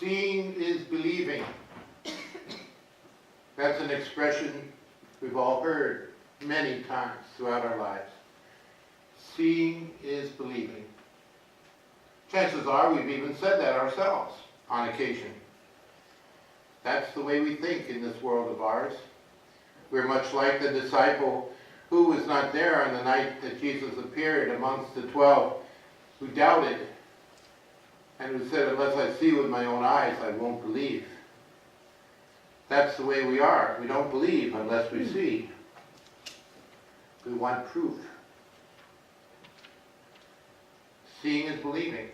Seeing is believing. That's an expression we've all heard many times throughout our lives. Seeing is believing. Chances are we've even said that ourselves on occasion. That's the way we think in this world of ours. We're much like the disciple who was not there on the night that Jesus appeared amongst the 12, who doubted and who said, unless I see with my own eyes, I won't believe. That's the way we are. We don't believe unless we see. We want proof. Seeing is believing.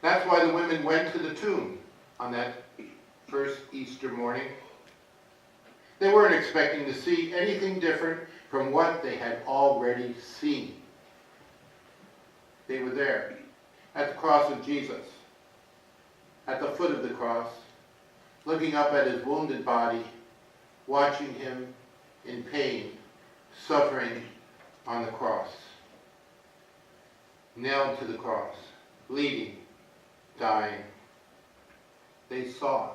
That's why the women went to the tomb on that first Easter morning. They weren't expecting to see anything different from what they had already seen. They were there at the cross of Jesus, at the foot of the cross, looking up at his wounded body, watching him in pain, suffering on the cross, nailed to the cross, bleeding, dying. They saw,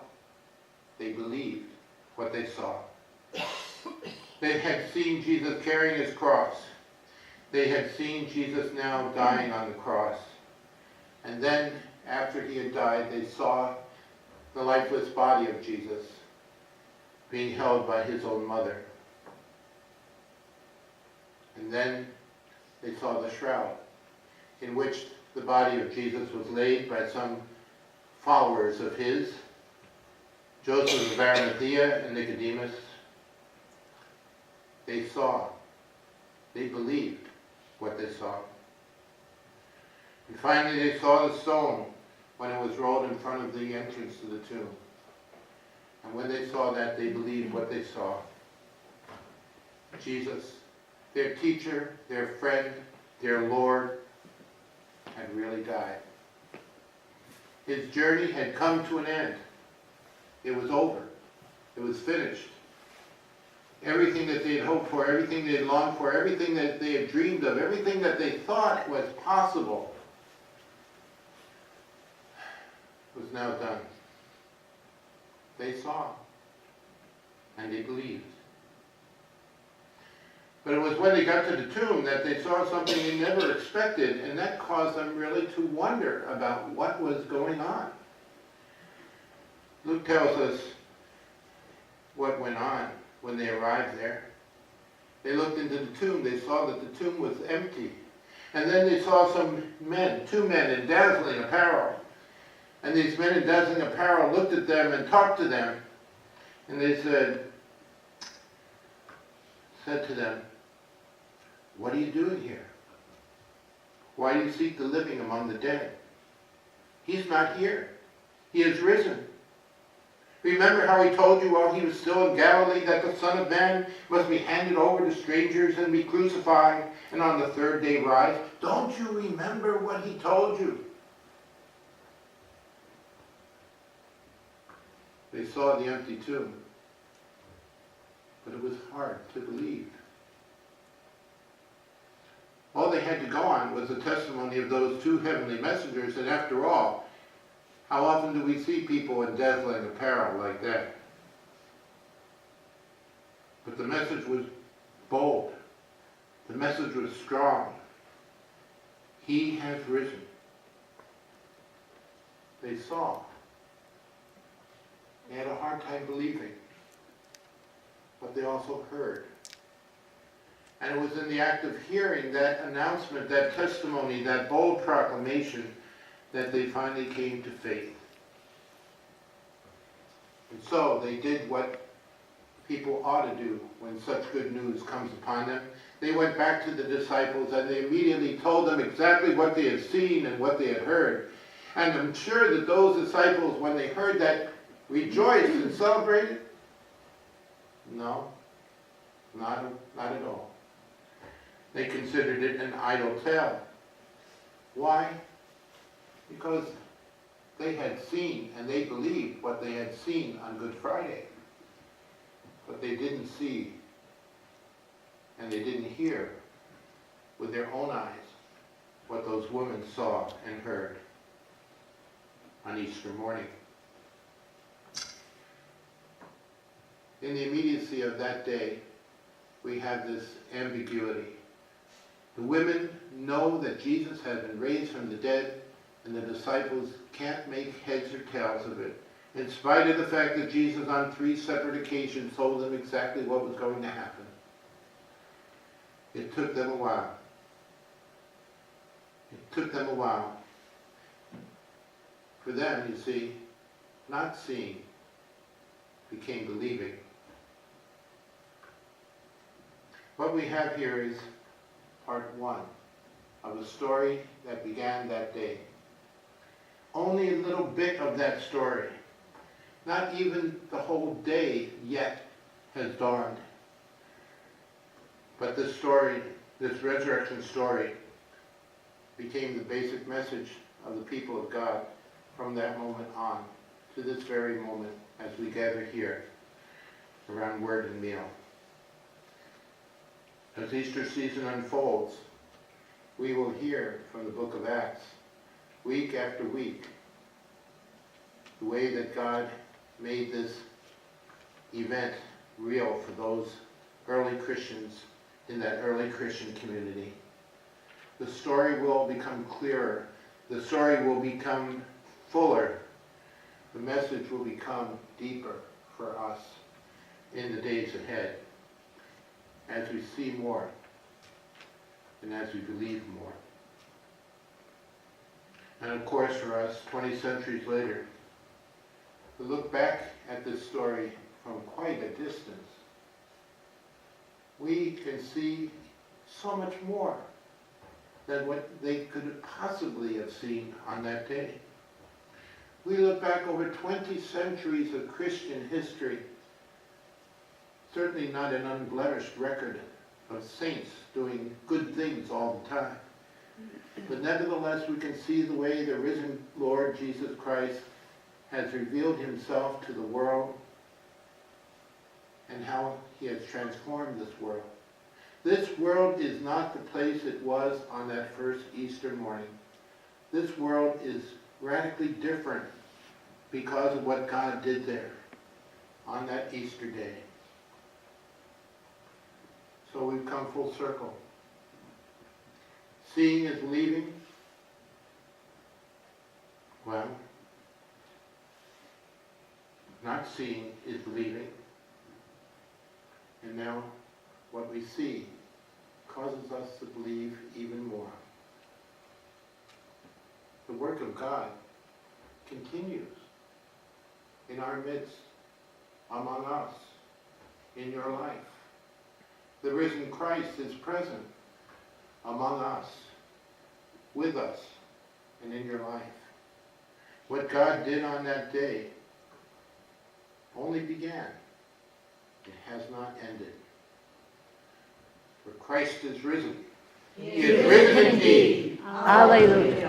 they believed what they saw. They had seen Jesus carrying his cross. They had seen Jesus now dying on the cross. And then, after he had died, they saw the lifeless body of Jesus being held by his own mother. And then they saw the shroud in which the body of Jesus was laid by some followers of his, Joseph of Arimathea and Nicodemus. They saw, they believed what they saw. And finally they saw the stone when it was rolled in front of the entrance to the tomb. And when they saw that, they believed what they saw. Jesus, their teacher, their friend, their Lord, had really died. His journey had come to an end. It was over. It was finished. Everything that they had hoped for, everything they had longed for, everything that they had dreamed of, everything that they thought was possible was now done. They saw and they believed. But it was when they got to the tomb that they saw something they never expected, and that caused them really to wonder about what was going on. Luke tells us what went on when they arrived there. They looked into the tomb. They saw that the tomb was empty. And then they saw some men, 2 men in dazzling apparel. And these men in dazzling apparel looked at them and talked to them. And they said to them, "What are you doing here? Why do you seek the living among the dead? He's not here. He has risen. Remember how he told you while he was still in Galilee that the Son of Man must be handed over to strangers and be crucified and on the 3rd day rise? Don't you remember what he told you?" They saw the empty tomb, but it was hard to believe. All they had to go on was the testimony of those 2 heavenly messengers, and after all, how often do we see people in dazzling apparel like that? But the message was bold. The message was strong. He has risen. They saw. They had a hard time believing. But they also heard. And it was in the act of hearing that announcement, that testimony, that bold proclamation, that they finally came to faith. And so they did what people ought to do when such good news comes upon them. They went back to the disciples and they immediately told them exactly what they had seen and what they had heard. And I'm sure that those disciples, when they heard that, rejoiced and celebrated. No, not at all. They considered it an idle tale. Why? Because they had seen and they believed what they had seen on Good Friday. But they didn't see and they didn't hear with their own eyes what those women saw and heard on Easter morning. in the immediacy of that day, we have this ambiguity. The women know that Jesus has been raised from the dead, and the disciples can't make heads or tails of it, in spite of the fact that Jesus on 3 separate occasions told them exactly what was going to happen. It took them a while. It took them a while. For them, you see, not seeing became believing. What we have here is part 1 of a story that began that day. Only a little bit of that story, not even the whole day yet, has dawned. But this story, this resurrection story, became the basic message of the people of God from that moment on to this very moment as we gather here around Word and Meal. As Easter season unfolds, we will hear from the book of Acts, week after week, the way that God made this event real for those early Christians in that early Christian community. The story will become clearer. The story will become fuller. The message will become deeper for us in the days ahead as we see more and as we believe more. And of course for us, 20 centuries later, to look back at this story from quite a distance, we can see so much more than what they could possibly have seen on that day. We look back over 20 centuries of Christian history, certainly not an unblemished record of saints doing good things all the time. But nevertheless, we can see the way the risen Lord Jesus Christ has revealed himself to the world and how he has transformed this world. This world is not the place it was on that first Easter morning. This world is radically different because of what God did there on that Easter day. So we've come full circle. Seeing is believing. Well, not seeing is believing. And now what we see causes us to believe even more. The work of God continues in our midst, among us, in your life. The risen Christ is present among us, with us, and in your life. What God did on that day only began. It has not ended. For Christ is risen. He is risen indeed. Hallelujah.